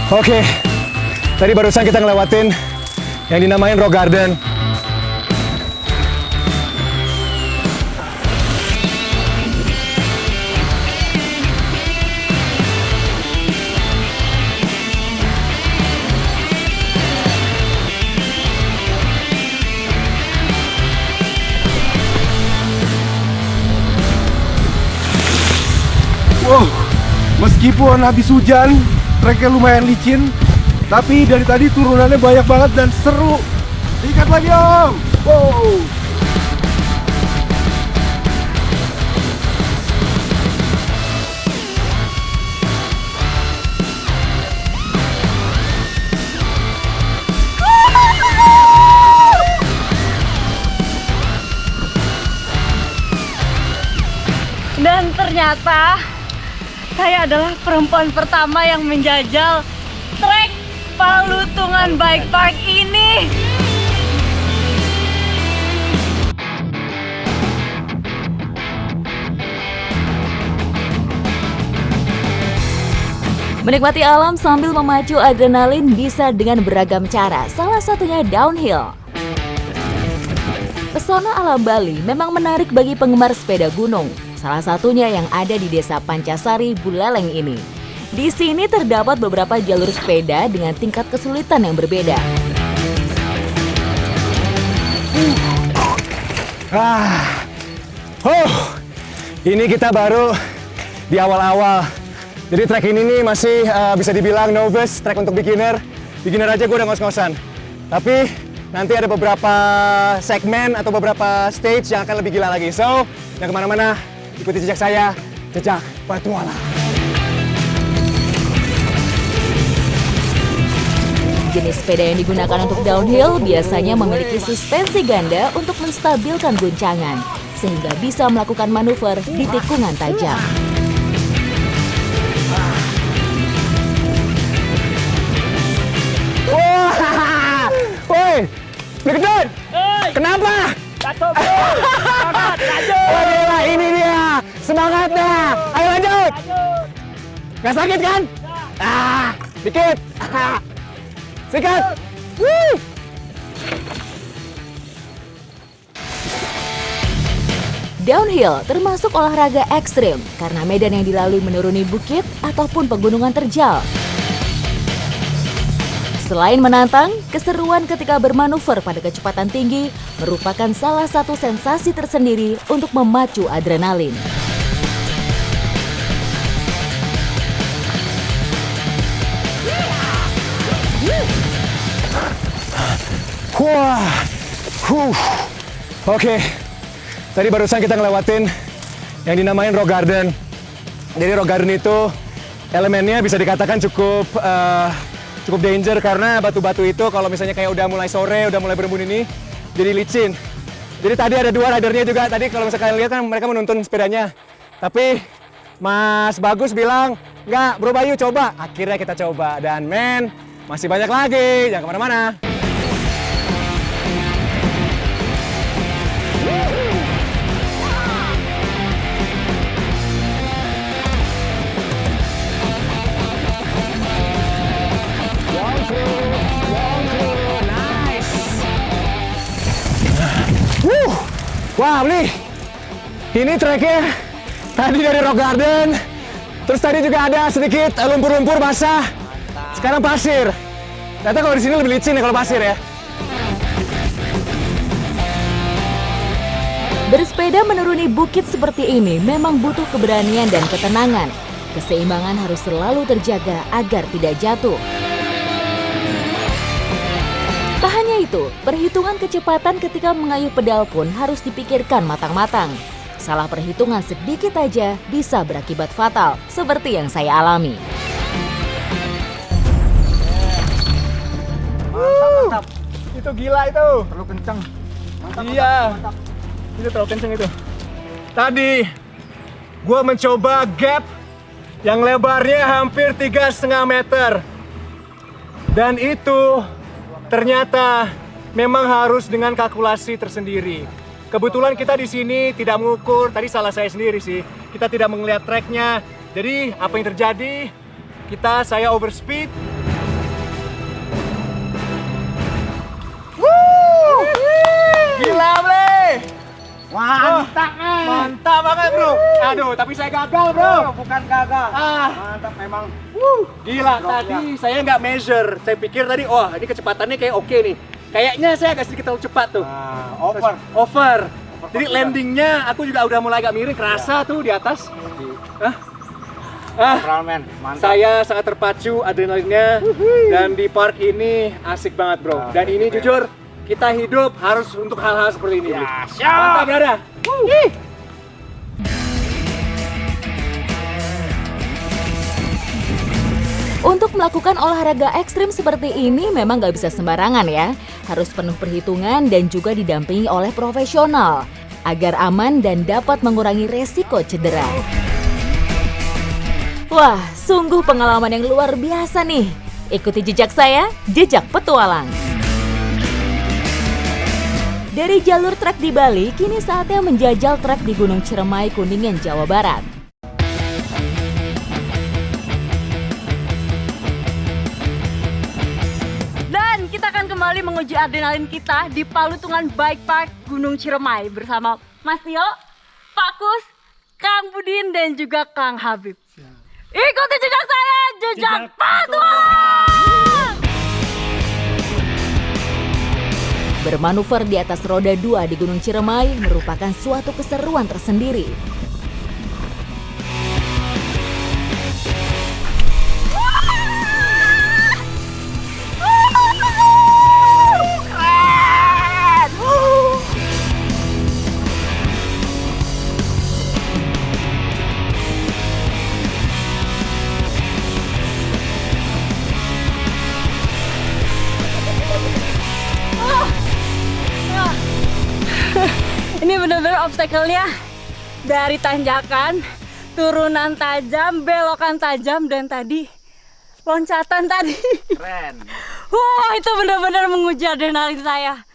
Oke, tadi barusan kita ngelewatin yang dinamain Rock Garden. Wow, meskipun habis hujan, treknya lumayan licin, tapi dari tadi turunannya banyak banget dan seru. Ikat lagi om. Wow. Dan ternyata saya adalah perempuan pertama yang menjajal trek Palutungan Bike Park ini. Menikmati alam sambil memacu adrenalin bisa dengan beragam cara, salah satunya downhill. Pesona alam Bali memang menarik bagi penggemar sepeda gunung. Salah satunya yang ada di Desa Pancasari, Buleleng ini. Di sini terdapat beberapa jalur sepeda dengan tingkat kesulitan yang berbeda. Ini kita baru di awal-awal. Jadi trek ini nih masih bisa dibilang novice, trek untuk beginner. Beginner aja gue udah ngos-ngosan. Tapi nanti ada beberapa segmen atau beberapa stage yang akan lebih gila lagi. So, jangan kemana-mana, ikuti jejak saya, jejak petualang. Jenis sepeda yang digunakan untuk downhill biasanya memiliki suspensi ganda untuk menstabilkan guncangan, sehingga bisa melakukan manuver di tikungan tajam. Wah, woi, Legedon, kenapa? Jatuh, bro. Semangat, lanjut. Wah, gila, ini dia, semangatnya. Ayo lanjut. Gak sakit kan? Dikit. Sikat. Woo. Downhill termasuk olahraga ekstrim karena medan yang dilalui menuruni bukit ataupun pegunungan terjal. Selain menantang, keseruan ketika bermanuver pada kecepatan tinggi merupakan salah satu sensasi tersendiri untuk memacu adrenalin. Wah, Oke, tadi barusan kita ngelewatin yang dinamain Rock Garden. Jadi Rock Garden itu elemennya bisa dikatakan cukup danger karena batu-batu itu kalau misalnya kayak udah mulai sore, udah mulai berembun ini jadi licin. Jadi tadi ada dua ridernya juga, tadi kalau misalnya kalian lihat kan mereka menuntun sepedanya. Tapi Mas Bagus bilang, enggak bro Bayu coba. Akhirnya kita coba dan men, masih banyak lagi, jangan kemana-mana. Wah, ini treknya tadi dari Rock Garden, terus tadi juga ada sedikit lumpur-lumpur basah, sekarang pasir. Ternyata kalau di sini lebih licin ya kalau pasir ya. Bersepeda menuruni bukit seperti ini memang butuh keberanian dan ketenangan. Keseimbangan harus selalu terjaga agar tidak jatuh. Tak hanya itu, perhitungan kecepatan ketika mengayuh pedal pun harus dipikirkan matang-matang. Salah perhitungan sedikit aja bisa berakibat fatal, seperti yang saya alami. Mantap. Itu gila itu. Terlalu kencang. Iya. Itu terlalu kencang itu. Tadi gua mencoba gap yang lebarnya hampir 3,5 meter. Dan itu ternyata memang harus dengan kalkulasi tersendiri. Kebetulan kita di sini tidak mengukur, tadi salah saya sendiri sih. Kita tidak melihat treknya. Jadi apa yang terjadi? Saya overspeed banget bro. Aduh, tapi saya gagal bro. Bukan gagal. Mantap memang. Gila, tadi saya nggak measure. Saya pikir tadi, wah ini kecepatannya kayak oke nih. Kayaknya saya agak sedikit terlalu cepat tuh. Over. Jadi landingnya aku juga udah mulai agak miring, kerasa tuh di atas. Ultraman, mantap. Saya sangat terpacu adrenalinnya dan di park ini asik banget bro. Dan ini jujur kita hidup harus untuk hal-hal seperti ini. Ya, bro. siap. Mantap berada. Untuk melakukan olahraga ekstrim seperti ini memang nggak bisa sembarangan ya. Harus penuh perhitungan dan juga didampingi oleh profesional agar aman dan dapat mengurangi resiko cedera. Wah, sungguh pengalaman yang luar biasa nih. Ikuti jejak saya, Jejak Petualang. Dari jalur trek di Bali, kini saatnya menjajal trek di Gunung Ciremai, Kuningan, Jawa Barat. Dan kita akan kembali menguji adrenalin kita di Palutungan Bike Park Gunung Ciremai bersama Mas Tio, Pak Kus, Kang Budin, dan juga Kang Habib. Ikuti jejak saya, Jejak Petualang! Bermanuver di atas roda 2 di Gunung Ciremai merupakan suatu keseruan tersendiri. Ini benar-benar obstacle-nya dari tanjakan, turunan tajam, belokan tajam, dan tadi loncatan tadi. Keren. Wah, itu benar-benar menguji adrenalin saya.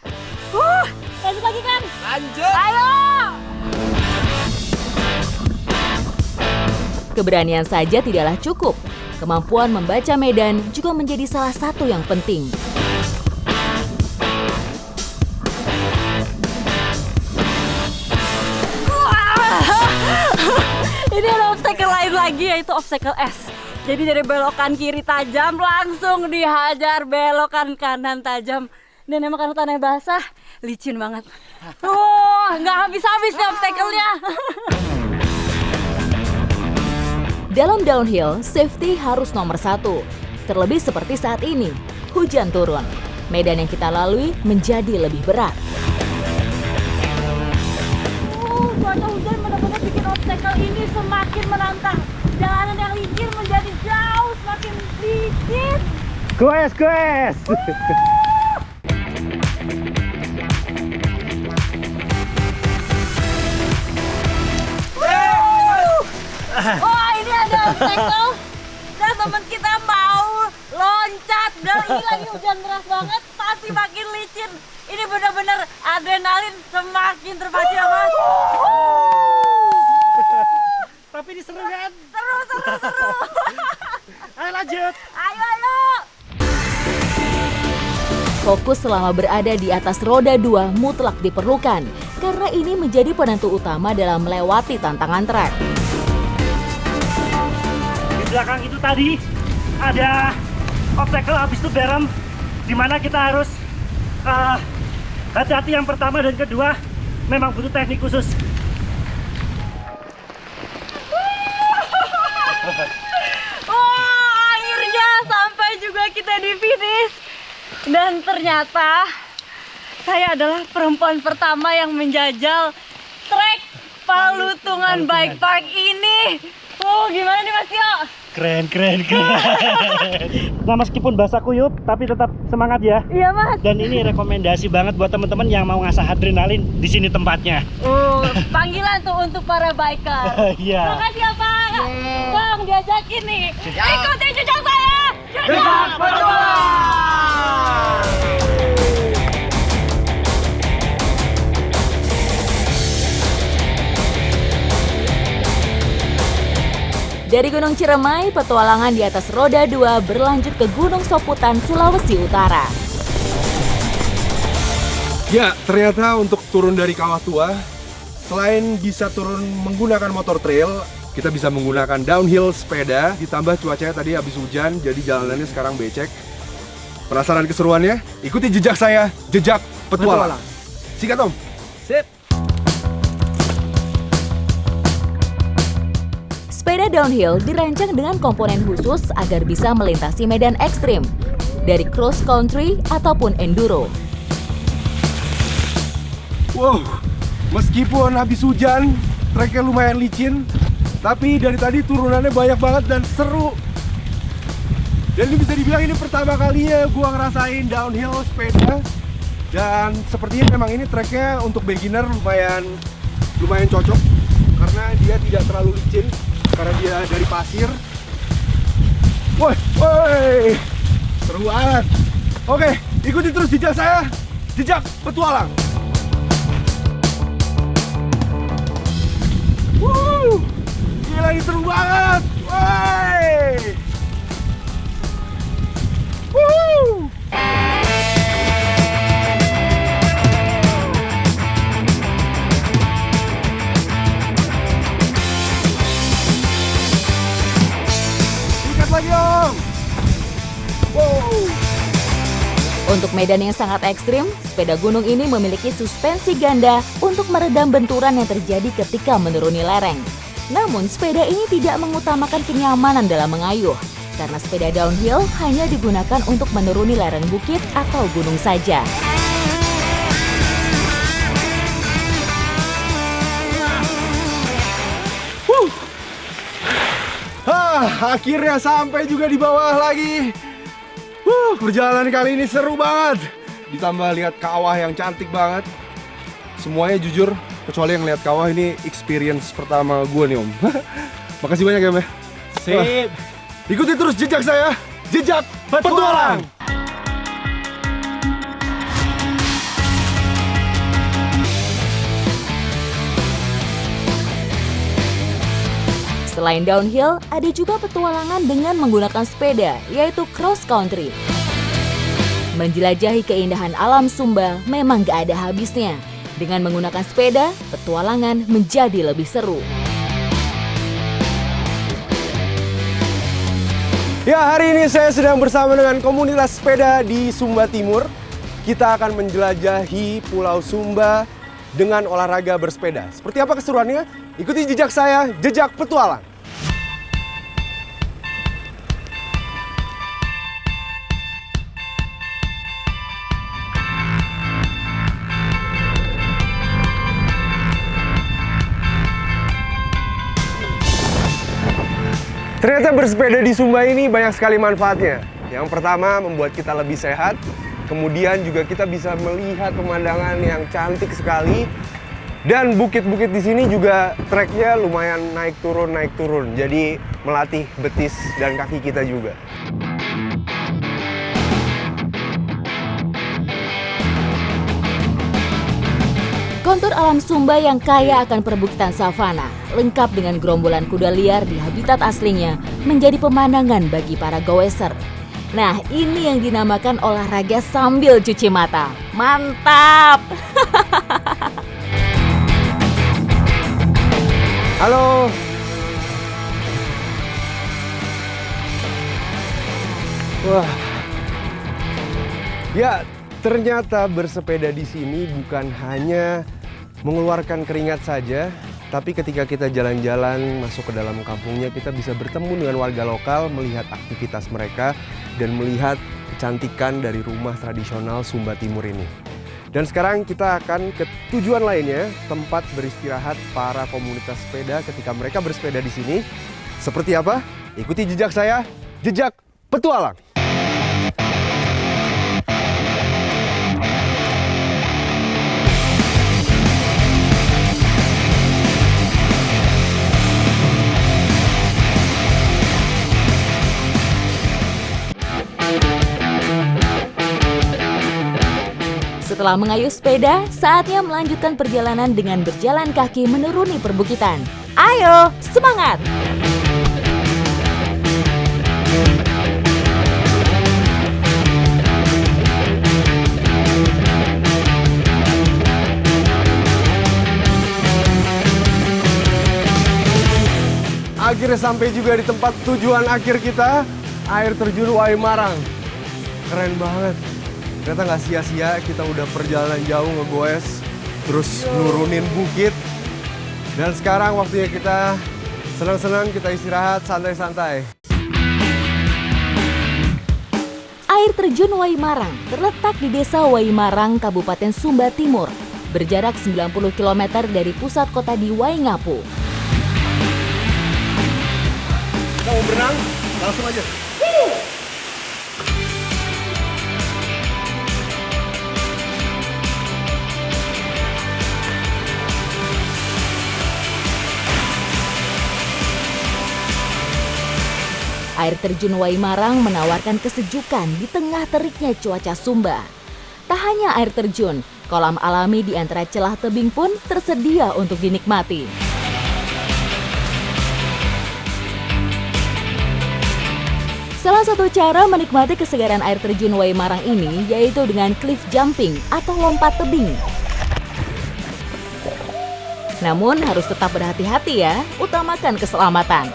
Lanjut lagi kan? Lanjut. Ayo! Keberanian saja tidaklah cukup. Kemampuan membaca medan juga menjadi salah satu yang penting. Ini ada obstacle lain lagi, yaitu obstacle S. Jadi dari belokan kiri tajam langsung dihajar belokan kanan tajam. Dan emang karena tanah basah, licin banget. Nggak habis-habis nih obstacle-nya. Dalam downhill, safety harus nomor 1. Terlebih seperti saat ini, hujan turun. Medan yang kita lalui menjadi lebih berat. Cuaca hujan benar-benar bikin obstacle ini semakin menantang. Jalanan yang licin menjadi jauh semakin licin. Goes. Wah, ini ada obstacle. Dan teman kita mau loncat. Dan ini lagi hujan deras banget, pasti makin licin. Ini benar-benar adrenalin semakin terpacu ya Mas. Tapi diseru kan? Seru. Ayo lanjut. Ayo. Fokus selama berada di atas roda 2 mutlak diperlukan, karena ini menjadi penentu utama dalam melewati tantangan trek. Di belakang itu tadi ada obstacle habis itu berem, di mana kita harus hati-hati yang pertama dan kedua, memang butuh teknik khusus. Akhirnya sampai juga kita di finish. Dan ternyata saya adalah perempuan pertama yang menjajal trek Palutungan Bike Park ini. Gimana nih Mas Tio? Keren. Nah, meskipun basah kuyup, tapi tetap semangat ya. Iya Mas. Dan ini rekomendasi banget buat teman-teman yang mau ngasah adrenalin, di sini tempatnya. Panggilan tuh untuk para biker. Iya. Makasih ya Pak. Bang, diajakin nih. Ikuti jejak saya. Jejak Petualang. Dari Gunung Ciremai, petualangan di atas roda 2 berlanjut ke Gunung Soputan, Sulawesi Utara. Ya, ternyata untuk turun dari Kawah Tua Selain bisa turun menggunakan motor trail, kita bisa menggunakan downhill sepeda. Ditambah cuacanya tadi habis hujan, jadi jalanannya sekarang becek. Penasaran keseruannya? Ikuti jejak saya, jejak petualang. Sikat Om. Sip. Sepeda downhill dirancang dengan komponen khusus agar bisa melintasi medan ekstrim, dari cross country ataupun enduro. Wow, meskipun habis hujan, treknya lumayan licin, tapi dari tadi turunannya banyak banget dan seru. Dan ini bisa dibilang ini pertama kalinya gua ngerasain downhill sepeda. Dan sepertinya memang ini treknya untuk beginner lumayan cocok karena dia tidak terlalu licin karena dia dari pasir. Woi, seru banget. Oke, ikuti terus jejak saya, jejak petualang. Gila, ini seru banget. Woi. Sikat lagi Om. Untuk medan yang sangat ekstrim, sepeda gunung ini memiliki suspensi ganda untuk meredam benturan yang terjadi ketika menuruni lereng. Namun, sepeda ini tidak mengutamakan kenyamanan dalam mengayuh, karena sepeda downhill hanya digunakan untuk menuruni lereng bukit atau gunung saja. Akhirnya sampai juga di bawah lagi. Perjalanan kali ini seru banget. Ditambah lihat kawah yang cantik banget. Semuanya jujur, kecuali yang lihat kawah ini experience pertama gue nih Om. Makasih banyak ya Om. Sip. Ikuti terus jejak saya, jejak petualang. Selain downhill, ada juga petualangan dengan menggunakan sepeda, yaitu cross country. Menjelajahi keindahan alam Sumba memang gak ada habisnya. Dengan menggunakan sepeda, petualangan menjadi lebih seru. Ya, hari ini saya sedang bersama dengan komunitas sepeda di Sumba Timur. Kita akan menjelajahi Pulau Sumba dengan olahraga bersepeda. Seperti apa keseruannya? Ikuti jejak saya, jejak petualang. Ternyata bersepeda di Sumba ini banyak sekali manfaatnya. Yang pertama, membuat kita lebih sehat. Kemudian juga kita bisa melihat pemandangan yang cantik sekali. Dan bukit-bukit di sini juga treknya lumayan naik turun. Jadi melatih betis dan kaki kita juga. Kontur alam Sumba yang kaya akan perbukitan savana, lengkap dengan gerombolan kuda liar di habitat aslinya, menjadi pemandangan bagi para goeser. Nah, ini yang dinamakan olahraga sambil cuci mata. Mantap! Halo. Wah. Ya, ternyata bersepeda di sini bukan hanya mengeluarkan keringat saja, tapi ketika kita jalan-jalan masuk ke dalam kampungnya, kita bisa bertemu dengan warga lokal, melihat aktivitas mereka, dan melihat kecantikan dari rumah tradisional Sumba Timur ini. Dan sekarang kita akan ke tujuan lainnya, tempat beristirahat para komunitas sepeda ketika mereka bersepeda di sini. Seperti apa? Ikuti jejak saya, jejak petualang. Setelah mengayuh sepeda, saatnya melanjutkan perjalanan dengan berjalan kaki menuruni perbukitan. Ayo, semangat! akhirnya sampai juga di tempat tujuan akhir kita, air terjun Waimarang. Keren banget. Ternyata nggak sia-sia, kita udah perjalanan jauh ngegoes, terus nurunin bukit. Dan sekarang waktunya kita senang-senang, kita istirahat, santai-santai. Air terjun Waimarang terletak di Desa Waimarang, Kabupaten Sumba Timur, berjarak 90 km dari pusat kota di Waingapu. Kita mau berenang, langsung aja. Air terjun Waimarang menawarkan kesejukan di tengah teriknya cuaca Sumba. Tak hanya air terjun, kolam alami di antara celah tebing pun tersedia untuk dinikmati. Salah satu cara menikmati kesegaran air terjun Waimarang ini yaitu dengan cliff jumping atau lompat tebing. Namun harus tetap berhati-hati ya, utamakan keselamatan.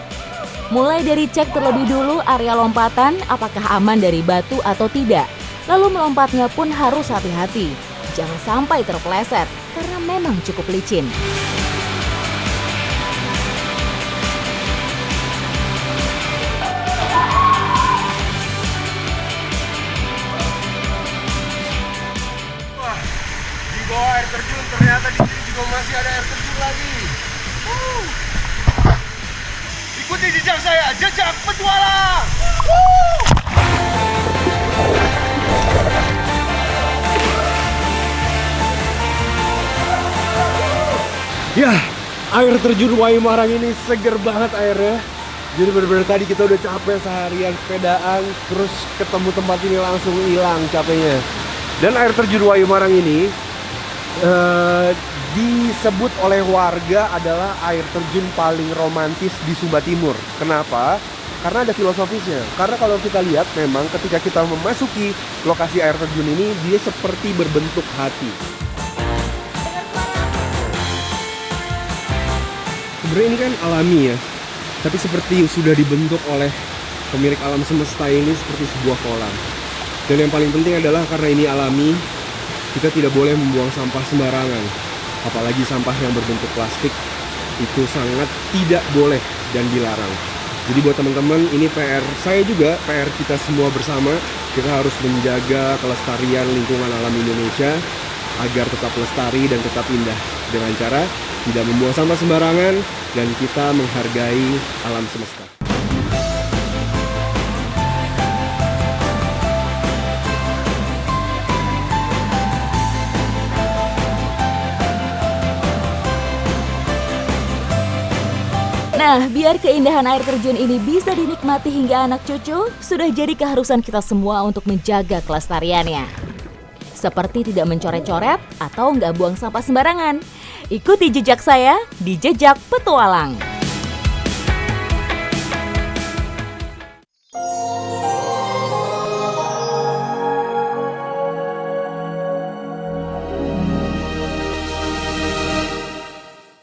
Mulai dari cek terlebih dulu area lompatan apakah aman dari batu atau tidak. Lalu melompatnya pun harus hati-hati. Jangan sampai terpeleset karena memang cukup licin. Di bawah air terjun ternyata di sini juga masih ada air terjun lagi. Ikuti jejak saya, jejak petualang. Ya, air terjun Waimarang ini seger banget airnya. Jadi bener-bener tadi kita udah capek seharian sepedaan, terus ketemu tempat ini langsung hilang capeknya. Dan air terjun Waimarang ini disebut oleh warga adalah air terjun paling romantis di Sumba Timur. Kenapa? Karena ada filosofisnya. Karena kalau kita lihat memang ketika kita memasuki lokasi air terjun ini, dia seperti berbentuk hati. Sebenarnya ini kan alami ya, tapi seperti sudah dibentuk oleh pemilik alam semesta ini seperti sebuah kolam. Dan yang paling penting adalah karena ini alami, kita tidak boleh membuang sampah sembarangan. Apalagi sampah yang berbentuk plastik, itu sangat tidak boleh dan dilarang. Jadi buat teman-teman, ini PR saya juga, PR kita semua bersama. Kita harus menjaga kelestarian lingkungan alam Indonesia agar tetap lestari dan tetap indah dengan cara tidak membuang sampah sembarangan dan kita menghargai alam semesta. Nah, biar keindahan air terjun ini bisa dinikmati hingga anak cucu, sudah jadi keharusan kita semua untuk menjaga kelestariannya. Seperti tidak mencoret-coret atau nggak buang sampah sembarangan. Ikuti jejak saya di Jejak Petualang.